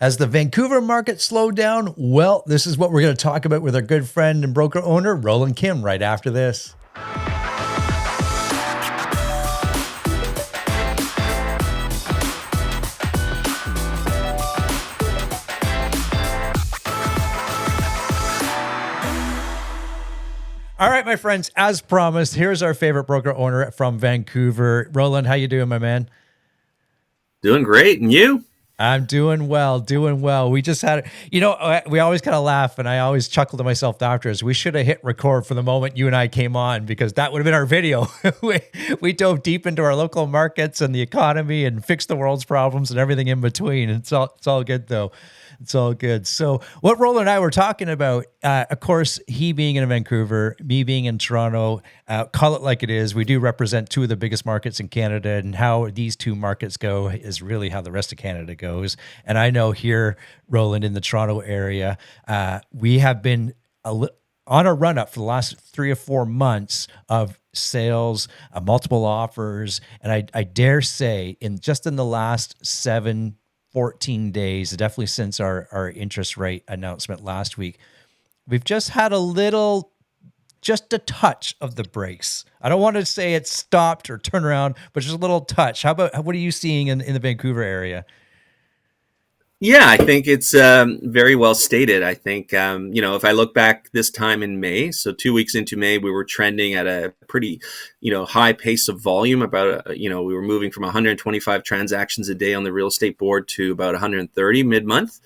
Has the Vancouver market slowed down? Well, this is what we're going to talk about with our good friend and broker owner, Roland Kim, right after this. All right, my friends, as promised, here's our favorite broker owner from Vancouver. Roland, how you doing, my man? Doing great. And you? I'm doing well, doing well. We just had, we always kind of laugh, and I always chuckle to myself afterwards. We should have hit record for the moment you and I came on, because that would have been our video. we dove deep into our local markets and the economy and fixed the world's problems and everything in between. It's all good though. It's all good. So what Roland and I were talking about, of course, he being in Vancouver, me being in Toronto, call it like it is. We do represent two of the biggest markets in Canada, and how these two markets go is really how the rest of Canada goes. And I know here, Roland, in the Toronto area, we have been on a run up for the last 3 or 4 months of sales, multiple offers. And I dare say in the last 14 days, definitely since our interest rate announcement last week, we've just had just a touch of the brakes. I don't want to say it's stopped or turn around, but just a little touch. What are you seeing in the Vancouver area? Yeah, I think it's very well stated. I think, if I look back this time in May, so 2 weeks into May, we were trending at a pretty, high pace of volume. We were moving from 125 transactions a day on the real estate board to about 130 mid-month.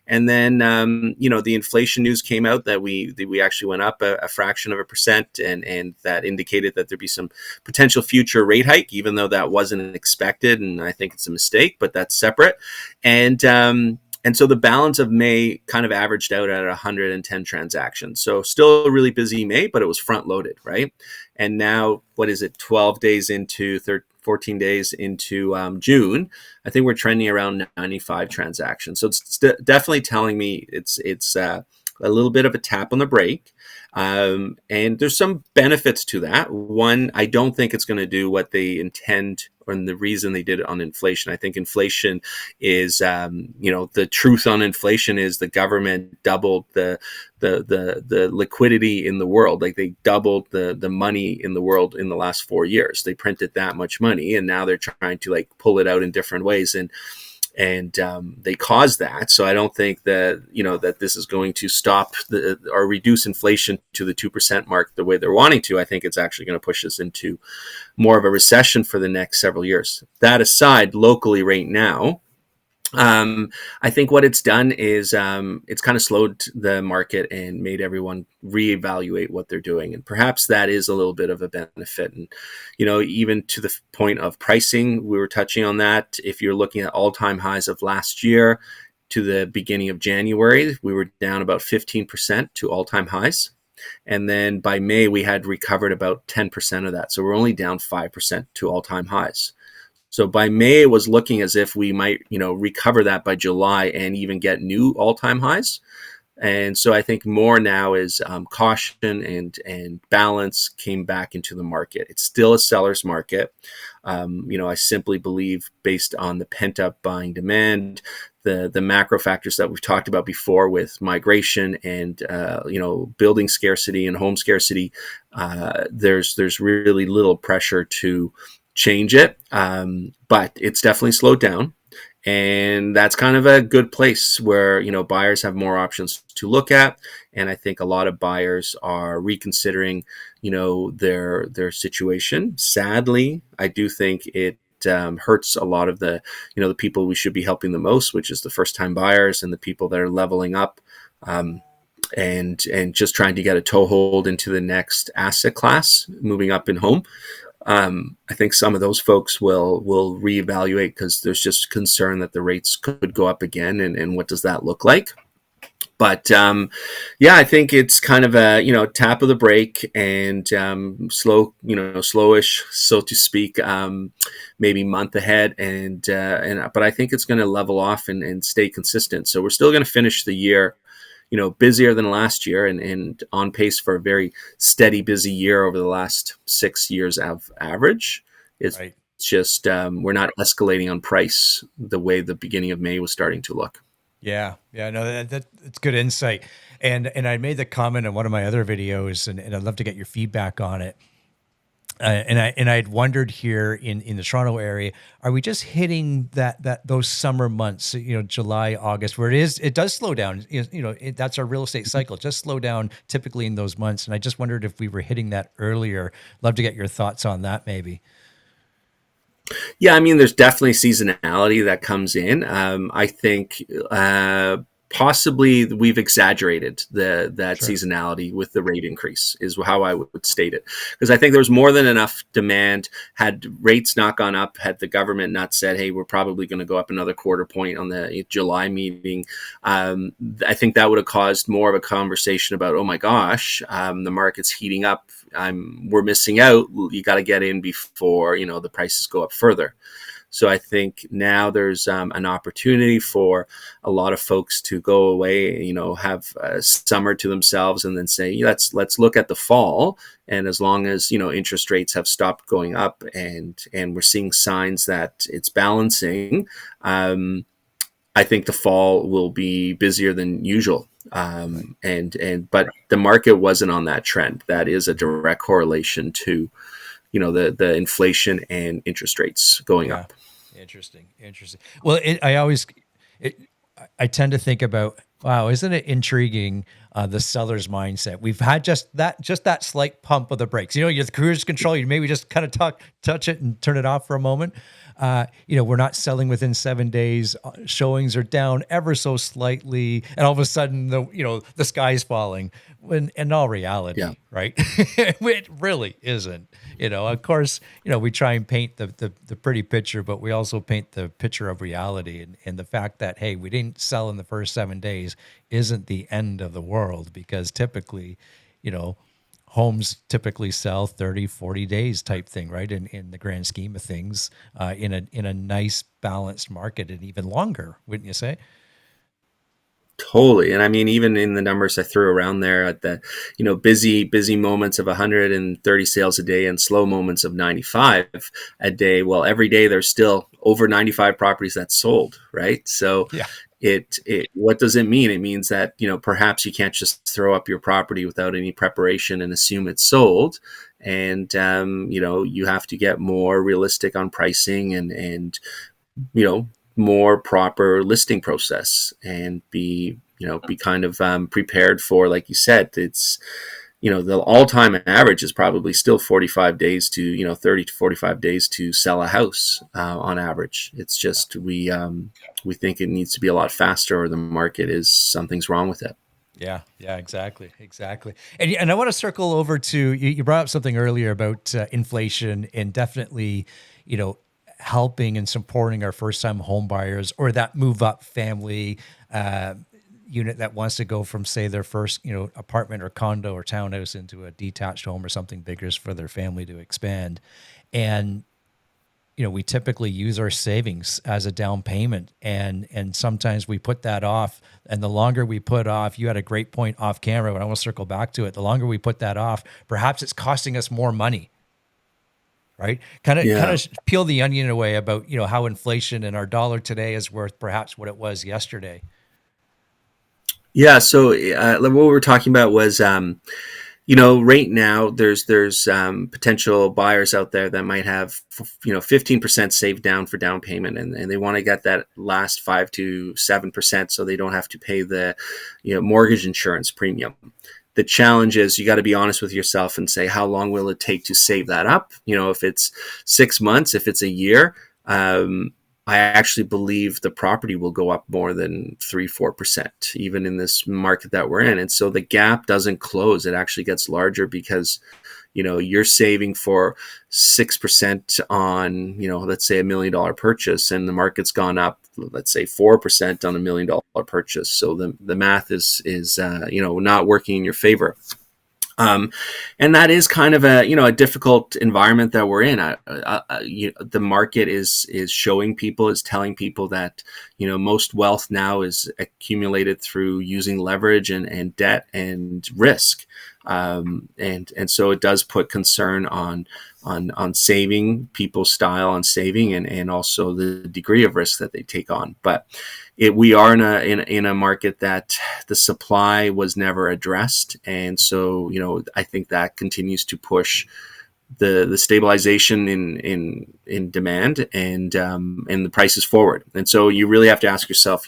And then, the inflation news came out that we actually went up a fraction of a percent, and that indicated that there'd be some potential future rate hike, even though that wasn't expected. And I think it's a mistake, but that's separate. And so the balance of May kind of averaged out at 110 transactions. So still a really busy May, but it was front loaded, right? And now, what is it, 12 days into 14 days into June, I think we're trending around 95 transactions. So it's definitely telling me it's a little bit of a tap on the brake. And there's some benefits to that. One, I don't think it's going to do what they intend, or the reason they did it on inflation. I think inflation is, the truth on inflation is the government doubled the liquidity in the world. Like, they doubled the money in the world in the last 4 years. They printed that much money, and now they're trying to pull it out in different ways. And they caused that. So I don't think that this is going to stop or reduce inflation to the 2% mark the way they're wanting to. I think it's actually going to push us into more of a recession for the next several years. That aside, locally right now, I think what it's done is it's kind of slowed the market and made everyone reevaluate what they're doing. And perhaps that is a little bit of a benefit. And, even to the point of pricing, we were touching on that. If you're looking at all-time highs of last year to the beginning of January, we were down about 15% to all-time highs. And then by May, we had recovered about 10% of that. So we're only down 5% to all-time highs. So by May, it was looking as if we might, recover that by July and even get new all-time highs. And so I think more now is caution and balance came back into the market. It's still a seller's market. I simply believe, based on the pent-up buying demand, the macro factors that we've talked about before with migration and building scarcity and home scarcity, there's really little pressure to change it, but it's definitely slowed down. And that's kind of a good place where, buyers have more options to look at. And I think a lot of buyers are reconsidering, their situation. Sadly, I do think it hurts a lot of the people we should be helping the most, which is the first-time buyers and the people that are leveling up, and just trying to get a toehold into the next asset class, moving up in home. I think some of those folks will reevaluate, because there's just concern that the rates could go up again, and what does that look like? But I think it's kind of a tap of the brake, and slowish, so to speak, maybe month ahead, but I think it's going to level off and stay consistent. So we're still going to finish the year busier than last year, and on pace for a very steady, busy year over the last 6 years of average. It's just we're not escalating on price the way the beginning of May was starting to look. Yeah, no, that's good insight. And I made the comment in one of my other videos, and I'd love to get your feedback on it. And I'd wondered here in the Toronto area, are we just hitting that those summer months, July, August, where it does slow down? That's our real estate cycle, just slow down typically in those months. And I just wondered if we were hitting that earlier. Love to get your thoughts on that, maybe. Yeah, I mean, there's definitely seasonality that comes in. I think possibly we've exaggerated that Sure. seasonality with the rate increase is how I would state it, because I think there was more than enough demand. Had rates not gone up, had the government not said, hey, we're probably going to go up another quarter point on the July meeting, I think that would have caused more of a conversation about, oh my gosh, the market's heating up, we're missing out, you got to get in before the prices go up further. So I think now there's an opportunity for a lot of folks to go away, have summer to themselves, and then say, let's look at the fall. And as long as interest rates have stopped going up, and we're seeing signs that it's balancing, I think the fall will be busier than usual. Right. But the market wasn't on that trend. That is a direct correlation to the inflation and interest rates going Yeah. up. Interesting. Well, it, I tend to think about, wow, isn't it intriguing, the seller's mindset? We've had just that slight pump of the brakes. You have the cruise control. You maybe just kind of touch it and turn it off for a moment. We're not selling within 7 days. Showings are down ever so slightly, and all of a sudden the sky's falling. When in all Yeah. reality, right, it really isn't. Of course, we try and paint the pretty picture, but we also paint the picture of reality, and the fact that, hey, we didn't sell in the first 7 days isn't the end of the world, because typically, you know, homes typically sell 30, 40 days type thing, right? In the grand scheme of things, in a nice balanced market, and even longer, wouldn't you say? Totally. And I mean, even in the numbers I threw around there at the, busy moments of 130 sales a day and slow moments of 95 a day. Well, every day there's still over 95 properties that sold, right? So Yeah. what does it mean? It means that, perhaps you can't just throw up your property without any preparation and assume it's sold. And, you have to get more realistic on pricing, and you know more proper listing process, and be kind of prepared for, like you said, it's the all-time average is probably still 45 days to 30 to 45 days to sell a house, on average. It's Yeah. just we think it needs to be a lot faster, or the market is something's wrong with it. Yeah, yeah, exactly. And I want to circle over to you brought up something earlier about inflation, and definitely, you know, helping and supporting our first time home buyers, or that move up family uh, unit that wants to go from, say, their first, apartment or condo or townhouse into a detached home or something bigger for their family to expand. And we typically use our savings as a down payment, and sometimes we put that off. And the longer we put off, you had a great point off camera, but I want to circle back to it. The longer we put that off, perhaps it's costing us more money, right? Kind of Yeah. peel the onion away about, how inflation and our dollar today is worth perhaps what it was yesterday. Yeah. So what we were talking about was, right now there's potential buyers out there that might have 15% saved down for down payment, and they want to get that last 5 to 7% so they don't have to pay the mortgage insurance premium. The challenge is, you got to be honest with yourself and say, how long will it take to save that up? If it's 6 months, if it's a year, I actually believe the property will go up more than 3-4%, even in this market that we're in. And so the gap doesn't close. It actually gets larger, because, you're saving for 6% on, let's say $1 million purchase, and the market's gone up, let's say 4% on $1 million purchase. So the math is not working in your favor. And that is kind of a difficult environment that we're in. The market is telling people that most wealth now is accumulated through using leverage and debt and risk. And so it does put concern on saving, people's style on saving, and also the degree of risk that they take on. But we are in a market that the supply was never addressed, and so I think that continues to push the stabilization in demand and the prices forward. And so you really have to ask yourself,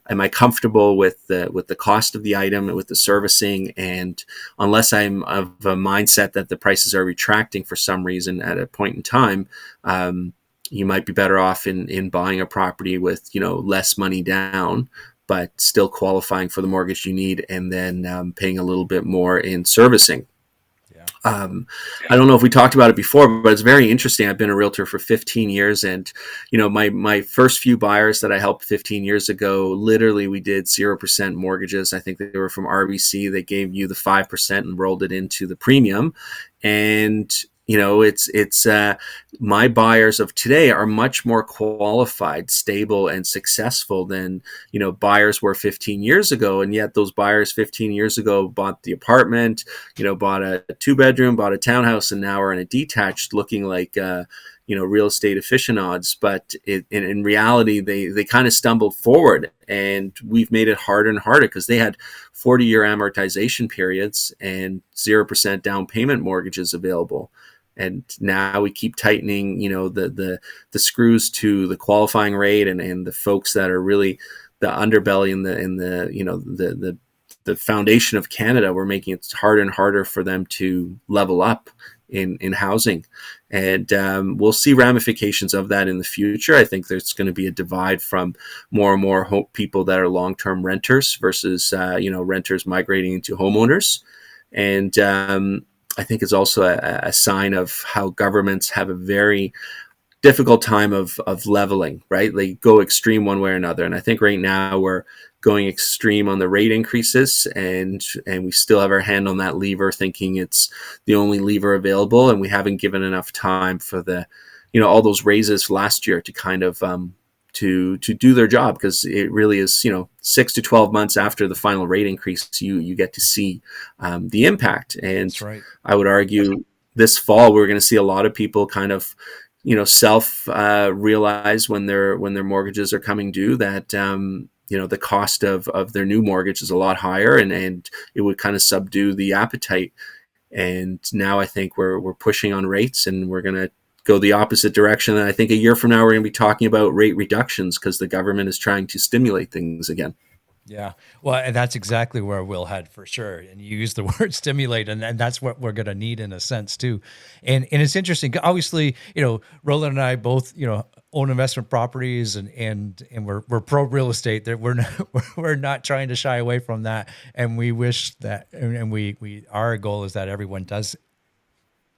am I comfortable with the cost of the item, with the servicing? And unless I'm of a mindset that the prices are retracting for some reason at a point in time, you might be better off in buying a property with less money down, but still qualifying for the mortgage you need, and then paying a little bit more in servicing. I don't know if we talked about it before, but it's very interesting. I've been a realtor for 15 years, and my first few buyers that I helped 15 years ago, literally we did 0% mortgages. I think they were from RBC. They gave you the 5% and rolled it into the premium. And it's my buyers of today are much more qualified, stable, and successful than buyers were 15 years ago. And yet those buyers 15 years ago bought the apartment, bought a 2-bedroom, bought a townhouse, and now are in a detached, looking like real estate aficionados. But in reality, they kind of stumbled forward, and we've made it harder and harder because they had 40-year amortization periods and 0% down payment mortgages available. And now we keep tightening, the screws to the qualifying rate, and the folks that are really the underbelly and the foundation of Canada. We're making it harder and harder for them to level up in housing, and we'll see ramifications of that in the future. I think there's going to be a divide from more and more people that are long-term renters versus renters migrating into homeowners, and I think it's also a sign of how governments have a very difficult time of leveling, right? They go extreme one way or another. And I think right now we're going extreme on the rate increases, and we still have our hand on that lever, thinking it's the only lever available. And we haven't given enough time for all those raises last year to kind of to do their job, because it really is 6 to 12 months after the final rate increase you get to see the impact. And That's right. I would argue this fall we're going to see a lot of people kind of self realize when their mortgages are coming due that the cost of their new mortgage is a lot higher, and it would kind of subdue the appetite. And now I think we're pushing on rates, and we're going to go the opposite direction. And I think a year from now, we're going to be talking about rate reductions because the government is trying to stimulate things again. Yeah. Well, and that's exactly where we'll head for sure. And you use the word stimulate, and that's what we're going to need in a sense too. And it's interesting. Obviously, Roland and I both, own investment properties, and we're pro real estate. That we're not trying to shy away from that. And we wish that, and our goal is that everyone does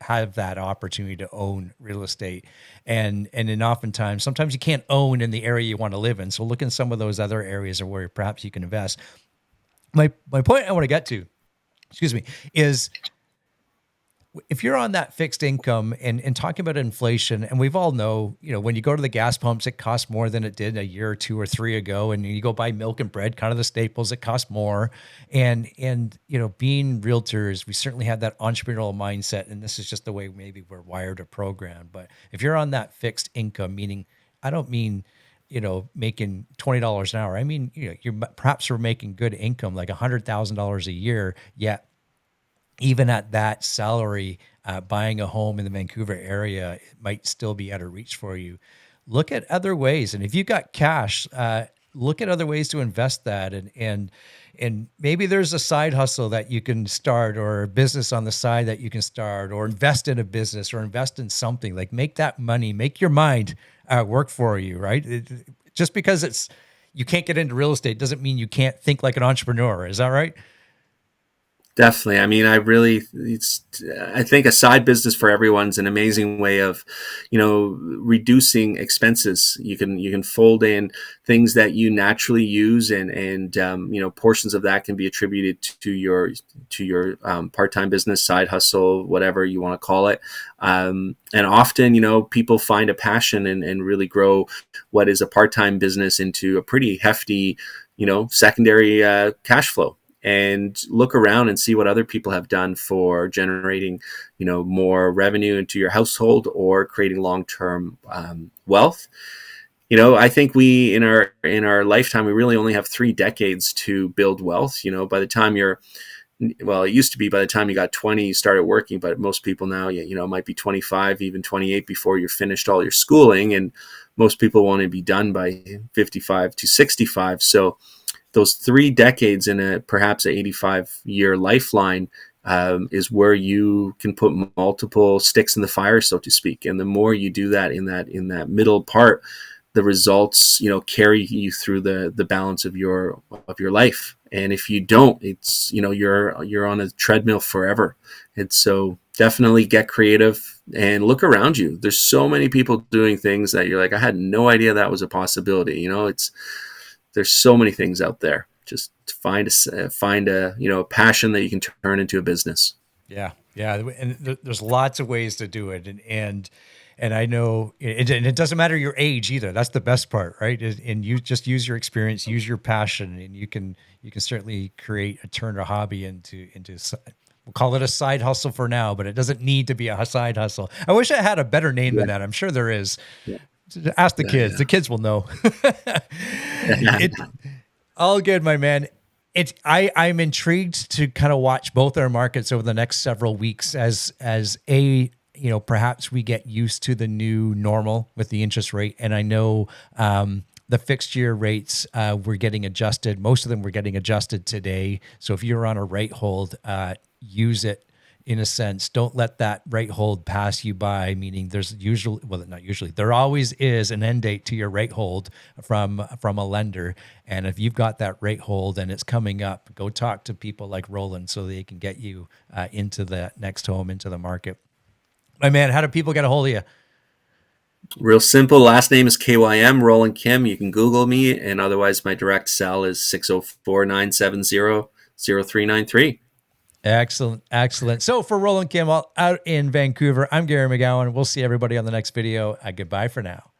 have that opportunity to own real estate, and then oftentimes sometimes you can't own in the area you want to live in, so look in some of those other areas where perhaps you can invest. My point I want to get to, excuse me, is if you're on that fixed income and talking about inflation, and we've all know, when you go to the gas pumps, it costs more than it did a year or two or three ago. And you go buy milk and bread, kind of the staples, it costs more. And being realtors, we certainly have that entrepreneurial mindset. And this is just the way maybe we're wired or programmed. But if you're on that fixed income, meaning, I don't mean, making $20 an hour. I mean, you're perhaps we're making good income, like $100,000 a year, yet even at that salary, buying a home in the Vancouver area, it might still be out of reach for you. Look at other ways. And if you've got cash, look at other ways to invest that. And maybe there's a side hustle that you can start, or a business on the side that you can start, or invest in a business, or invest in something. Like, make that money, make your mind work for you, right? Just because you can't get into real estate doesn't mean you can't think like an entrepreneur. Is that right? Definitely. I mean, I think a side business for everyone's an amazing way of, reducing expenses. You can fold in things that you naturally use, and portions of that can be attributed to your part-time business, side hustle, whatever you want to call it. And often, people find a passion and really grow what is a part-time business into a pretty hefty, secondary cash flow. and look around and see what other people have done for generating, more revenue into your household or creating long-term wealth. I think we in our lifetime, we really only have 3 decades to build wealth. By the time it used to be by the time you got 20, you started working, but most people now, it might be 25, even 28 before you're finished all your schooling. And most people want to be done by 55 to 65. So those 3 decades in perhaps an 85-year lifeline is where you can put multiple sticks in the fire, so to speak. And the more you do that in that middle part, the results, carry you through the balance of your life. And if you don't, it's, you're on a treadmill forever. And so definitely get creative and look around you. There's so many people doing things that you're like, I had no idea that was a possibility. There's so many things out there. Just find a passion that you can turn into a business. Yeah. Yeah. And there's lots of ways to do it. And I know it doesn't matter your age either. That's the best part, right? And you just use your experience, use your passion, and you can certainly turn a hobby into we'll call it a side hustle for now, but it doesn't need to be a side hustle. I wish I had a better name than that. I'm sure there is. Yeah. Ask the kids. The kids will know. All good, my man. I'm intrigued to kind of watch both our markets over the next several weeks as perhaps we get used to the new normal with the interest rate. And I know the fixed year rates were getting adjusted. Most of them were getting adjusted today. So if you're on a rate hold, use it in a sense. Don't let that rate hold pass you by, meaning there always is an end date to your rate hold from a lender. And if you've got that rate hold and it's coming up, go talk to people like Roland so they can get you into the next home, into the market. My man, how do people get a hold of you? Real simple. Last name is KYM, Roland Kim. You can Google me. And otherwise, my direct cell is 604-970-0393. Excellent. Excellent. So for Roland Kim out in Vancouver, I'm Gary McGowan. We'll see everybody on the next video. Goodbye for now.